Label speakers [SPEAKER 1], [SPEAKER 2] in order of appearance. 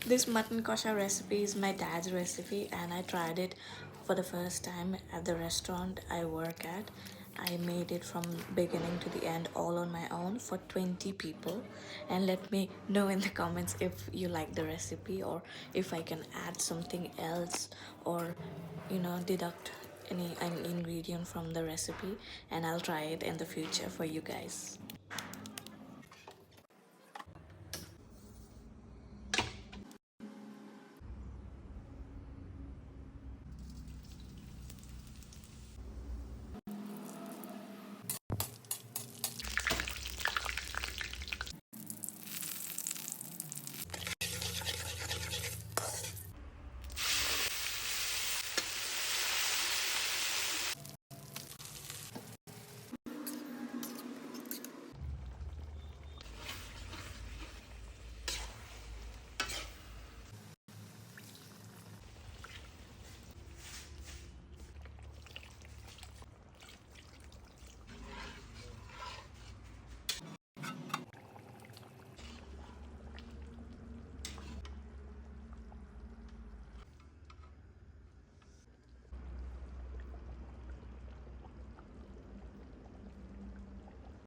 [SPEAKER 1] This mutton kosha recipe is my dad's recipe, and I tried it for the first time at the restaurant I work at. I made it from beginning to the end all on my own for 20 people. And let me know in the comments if you like the recipe, or if I can add something else, or deduct any an ingredient from the recipe, and I'll try it in the future for you guys.